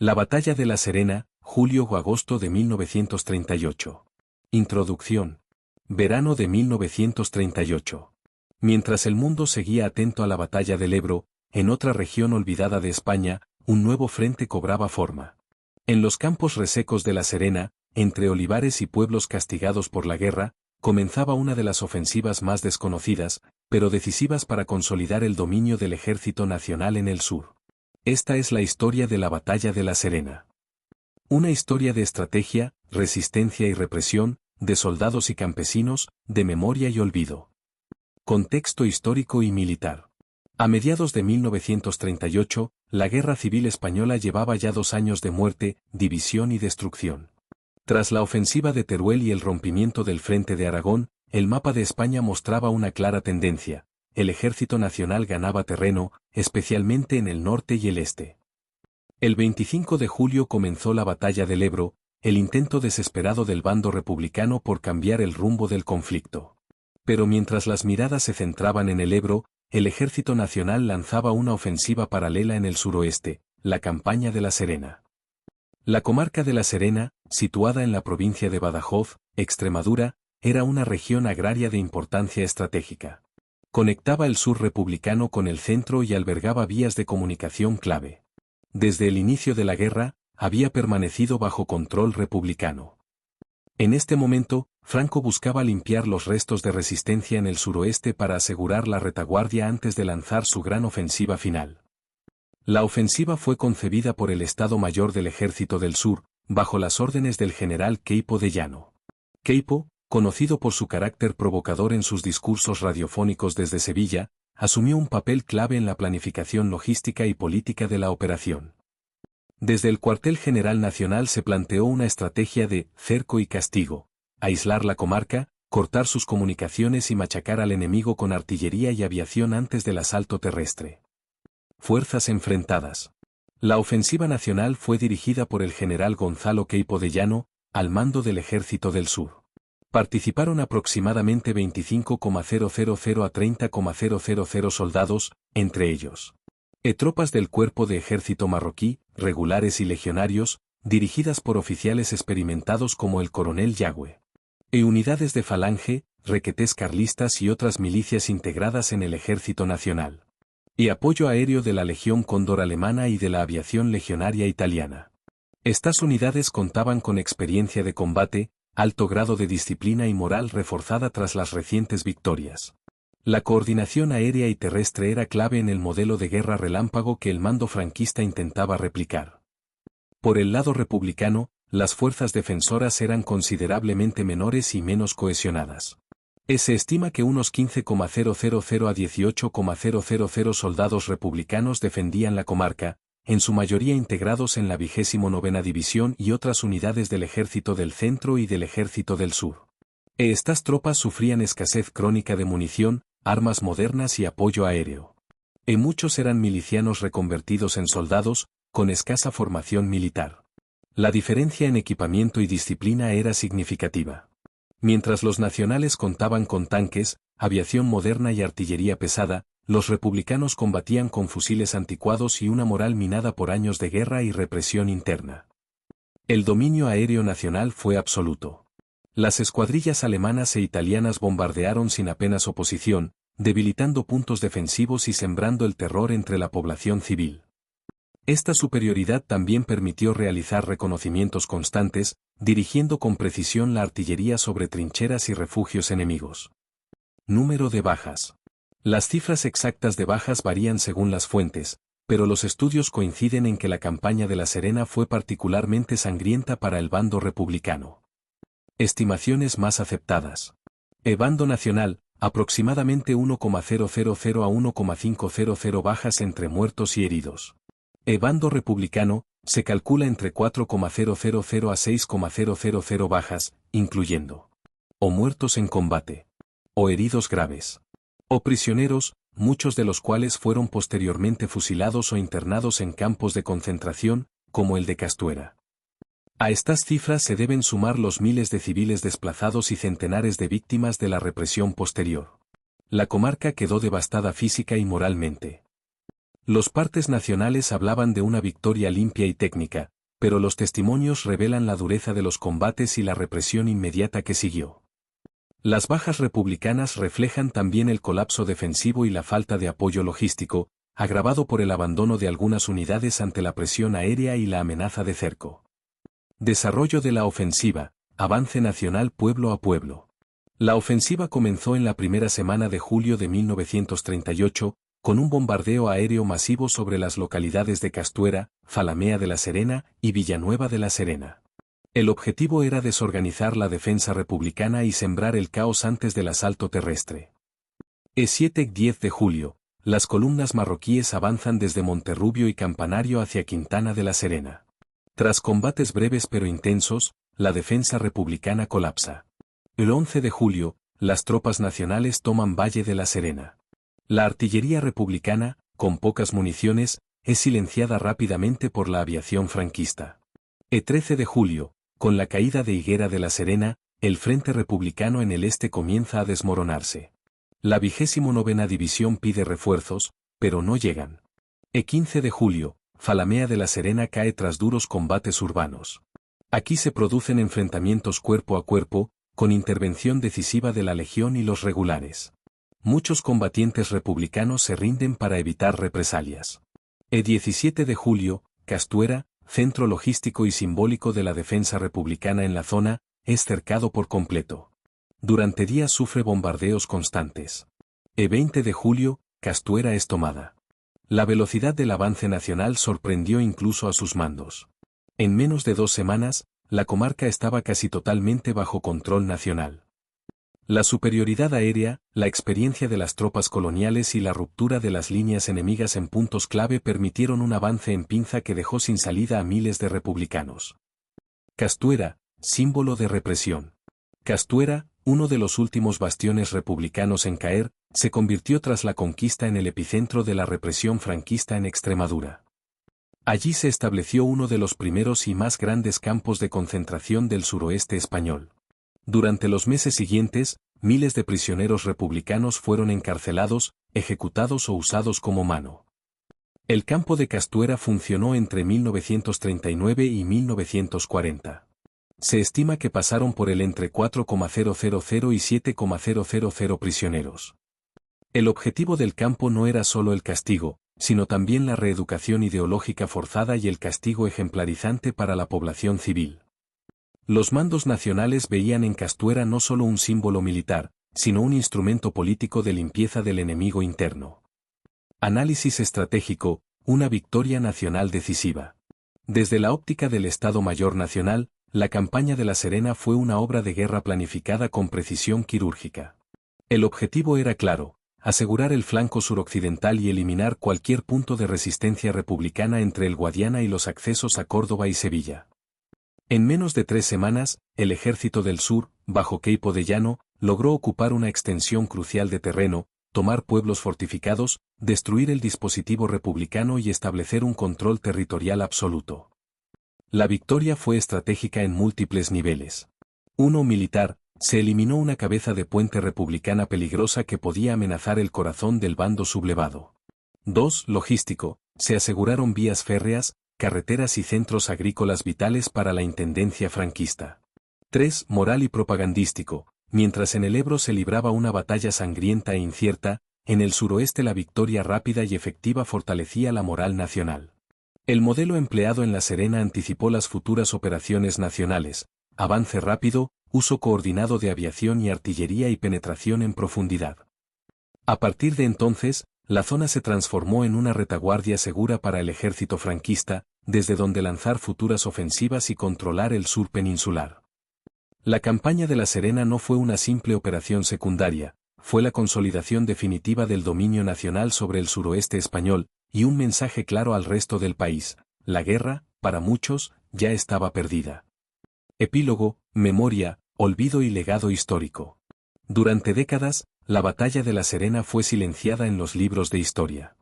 La Batalla de La Serena, julio o agosto de 1938. Introducción. Verano de 1938. Mientras el mundo seguía atento a la Batalla del Ebro, en otra región olvidada de España, un nuevo frente cobraba forma. En los campos resecos de La Serena, entre olivares y pueblos castigados por la guerra, comenzaba una de las ofensivas más desconocidas, pero decisivas para consolidar el dominio del Ejército Nacional en el sur. Esta es la historia de la Batalla de La Serena. Una historia de estrategia, resistencia y represión, de soldados y campesinos, de memoria y olvido. Contexto histórico y militar. A mediados de 1938, la Guerra Civil Española llevaba ya 2 años de muerte, división y destrucción. Tras la ofensiva de Teruel y el rompimiento del Frente de Aragón, el mapa de España mostraba una clara tendencia. El Ejército Nacional ganaba terreno, especialmente en el norte y el este. El 25 de julio comenzó la Batalla del Ebro, el intento desesperado del bando republicano por cambiar el rumbo del conflicto. Pero mientras las miradas se centraban en el Ebro, el Ejército Nacional lanzaba una ofensiva paralela en el suroeste, la campaña de La Serena. La comarca de La Serena, situada en la provincia de Badajoz, Extremadura, era una región agraria de importancia estratégica. Conectaba el sur republicano con el centro y albergaba vías de comunicación clave. Desde el inicio de la guerra, había permanecido bajo control republicano. En este momento, Franco buscaba limpiar los restos de resistencia en el suroeste para asegurar la retaguardia antes de lanzar su gran ofensiva final. La ofensiva fue concebida por el Estado Mayor del Ejército del Sur, bajo las órdenes del general Queipo de Llano. Queipo, conocido por su carácter provocador en sus discursos radiofónicos desde Sevilla, asumió un papel clave en la planificación logística y política de la operación. Desde el cuartel general nacional se planteó una estrategia de cerco y castigo, aislar la comarca, cortar sus comunicaciones y machacar al enemigo con artillería y aviación antes del asalto terrestre. Fuerzas enfrentadas. La ofensiva nacional fue dirigida por el general Gonzalo Queipo de Llano, al mando del Ejército del Sur. Participaron aproximadamente 25,000 a 30,000 soldados, entre ellos tropas del Cuerpo de Ejército marroquí, regulares y legionarios, dirigidas por oficiales experimentados como el coronel Yagüe. Unidades de falange, requetés carlistas y otras milicias integradas en el Ejército Nacional. Y apoyo aéreo de la Legión Cóndor alemana y de la aviación legionaria italiana. Estas unidades contaban con experiencia de combate, alto grado de disciplina y moral reforzada tras las recientes victorias. La coordinación aérea y terrestre era clave en el modelo de guerra relámpago que el mando franquista intentaba replicar. Por el lado republicano, las fuerzas defensoras eran considerablemente menores y menos cohesionadas. Se estima que unos 15,000 a 18,000 soldados republicanos defendían la comarca, en su mayoría integrados en la 29ª División y otras unidades del Ejército del Centro y del Ejército del Sur. Estas tropas sufrían escasez crónica de munición, armas modernas y apoyo aéreo. Muchos eran milicianos reconvertidos en soldados, con escasa formación militar. La diferencia en equipamiento y disciplina era significativa. Mientras los nacionales contaban con tanques, aviación moderna y artillería pesada, los republicanos combatían con fusiles anticuados y una moral minada por años de guerra y represión interna. El dominio aéreo nacional fue absoluto. Las escuadrillas alemanas e italianas bombardearon sin apenas oposición, debilitando puntos defensivos y sembrando el terror entre la población civil. Esta superioridad también permitió realizar reconocimientos constantes, dirigiendo con precisión la artillería sobre trincheras y refugios enemigos. Número de bajas. Las cifras exactas de bajas varían según las fuentes, pero los estudios coinciden en que la campaña de La Serena fue particularmente sangrienta para el bando republicano. Estimaciones más aceptadas. Bando nacional, aproximadamente 1,000 a 1,500 bajas entre muertos y heridos. Bando republicano, se calcula entre 4,000 a 6,000 bajas, incluyendo o muertos en combate, o heridos graves, o prisioneros, muchos de los cuales fueron posteriormente fusilados o internados en campos de concentración, como el de Castuera. A estas cifras se deben sumar los miles de civiles desplazados y centenares de víctimas de la represión posterior. La comarca quedó devastada física y moralmente. Los partes nacionales hablaban de una victoria limpia y técnica, pero los testimonios revelan la dureza de los combates y la represión inmediata que siguió. Las bajas republicanas reflejan también el colapso defensivo y la falta de apoyo logístico, agravado por el abandono de algunas unidades ante la presión aérea y la amenaza de cerco. Desarrollo de la ofensiva, avance nacional pueblo a pueblo. La ofensiva comenzó en la primera semana de julio de 1938, con un bombardeo aéreo masivo sobre las localidades de Castuera, Falamea de la Serena y Villanueva de la Serena. El objetivo era desorganizar la defensa republicana y sembrar el caos antes del asalto terrestre. El 7-10 de julio, las columnas marroquíes avanzan desde Monterrubio y Campanario hacia Quintana de la Serena. Tras combates breves pero intensos, la defensa republicana colapsa. El 11 de julio, las tropas nacionales toman Valle de la Serena. La artillería republicana, con pocas municiones, es silenciada rápidamente por la aviación franquista. El 13 de julio, con la caída de Higuera de la Serena, el frente republicano en el este comienza a desmoronarse. La 29ª División pide refuerzos, pero no llegan. El 15 de julio, Falamea de la Serena cae tras duros combates urbanos. Aquí se producen enfrentamientos cuerpo a cuerpo, con intervención decisiva de la Legión y los regulares. Muchos combatientes republicanos se rinden para evitar represalias. El 17 de julio, Castuera, centro logístico y simbólico de la defensa republicana en la zona, es cercado por completo. Durante días sufre bombardeos constantes. El 20 de julio, Castuera es tomada. La velocidad del avance nacional sorprendió incluso a sus mandos. En menos de 2 semanas, la comarca estaba casi totalmente bajo control nacional. La superioridad aérea, la experiencia de las tropas coloniales y la ruptura de las líneas enemigas en puntos clave permitieron un avance en pinza que dejó sin salida a miles de republicanos. Castuera, símbolo de represión. Castuera, uno de los últimos bastiones republicanos en caer, se convirtió tras la conquista en el epicentro de la represión franquista en Extremadura. Allí se estableció uno de los primeros y más grandes campos de concentración del suroeste español. Durante los meses siguientes, miles de prisioneros republicanos fueron encarcelados, ejecutados o usados como mano. El campo de Castuera funcionó entre 1939 y 1940. Se estima que pasaron por él entre 4,000 y 7,000 prisioneros. El objetivo del campo no era solo el castigo, sino también la reeducación ideológica forzada y el castigo ejemplarizante para la población civil. Los mandos nacionales veían en Castuera no solo un símbolo militar, sino un instrumento político de limpieza del enemigo interno. Análisis estratégico, una victoria nacional decisiva. Desde la óptica del Estado Mayor Nacional, la campaña de La Serena fue una obra de guerra planificada con precisión quirúrgica. El objetivo era claro: asegurar el flanco suroccidental y eliminar cualquier punto de resistencia republicana entre el Guadiana y los accesos a Córdoba y Sevilla. En menos de 3 semanas, el ejército del sur, bajo Queipo de Llano, logró ocupar una extensión crucial de terreno, tomar pueblos fortificados, destruir el dispositivo republicano y establecer un control territorial absoluto. La victoria fue estratégica en múltiples niveles. 1. Militar, se eliminó una cabeza de puente republicana peligrosa que podía amenazar el corazón del bando sublevado. 2. Logístico, se aseguraron vías férreas, carreteras y centros agrícolas vitales para la intendencia franquista. 3. Moral y propagandístico, mientras en el Ebro se libraba una batalla sangrienta e incierta, en el suroeste la victoria rápida y efectiva fortalecía la moral nacional. El modelo empleado en La Serena anticipó las futuras operaciones nacionales: avance rápido, uso coordinado de aviación y artillería y penetración en profundidad. A partir de entonces, la zona se transformó en una retaguardia segura para el ejército franquista, desde donde lanzar futuras ofensivas y controlar el sur peninsular. La campaña de La Serena no fue una simple operación secundaria, fue la consolidación definitiva del dominio nacional sobre el suroeste español, y un mensaje claro al resto del país: la guerra, para muchos, ya estaba perdida. Epílogo, memoria, olvido y legado histórico. Durante décadas, la batalla de La Serena fue silenciada en los libros de historia.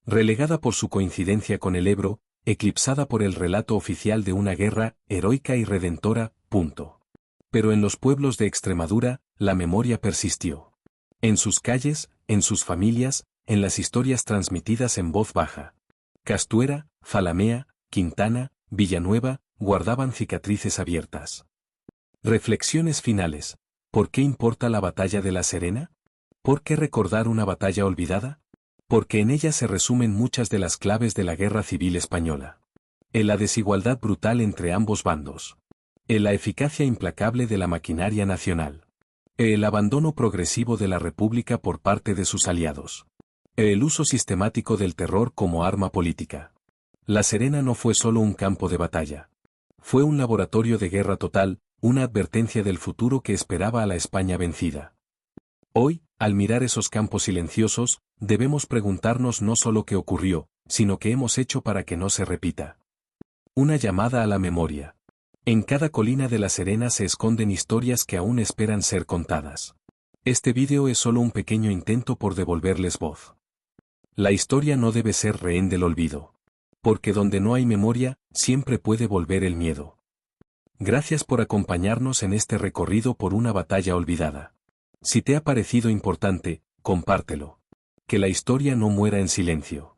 Relegada por su coincidencia con el Ebro, eclipsada por el relato oficial de una guerra heroica y redentora, punto. Pero en los pueblos de Extremadura, la memoria persistió. En sus calles, en sus familias, en las historias transmitidas en voz baja. Castuera, Zalamea, Quintana, Villanueva, guardaban cicatrices abiertas. Reflexiones finales. ¿Por qué importa la batalla de La Serena? ¿Por qué recordar una batalla olvidada? Porque en ella se resumen muchas de las claves de la Guerra Civil Española. En la desigualdad brutal entre ambos bandos. En la eficacia implacable de la maquinaria nacional. En el abandono progresivo de la República por parte de sus aliados. En el uso sistemático del terror como arma política. La Serena no fue solo un campo de batalla. Fue un laboratorio de guerra total, una advertencia del futuro que esperaba a la España vencida. Hoy, al mirar esos campos silenciosos, debemos preguntarnos no solo qué ocurrió, sino qué hemos hecho para que no se repita. Una llamada a la memoria. En cada colina de La Serena se esconden historias que aún esperan ser contadas. Este vídeo es solo un pequeño intento por devolverles voz. La historia no debe ser rehén del olvido. Porque donde no hay memoria, siempre puede volver el miedo. Gracias por acompañarnos en este recorrido por una batalla olvidada. Si te ha parecido importante, compártelo. Que la historia no muera en silencio.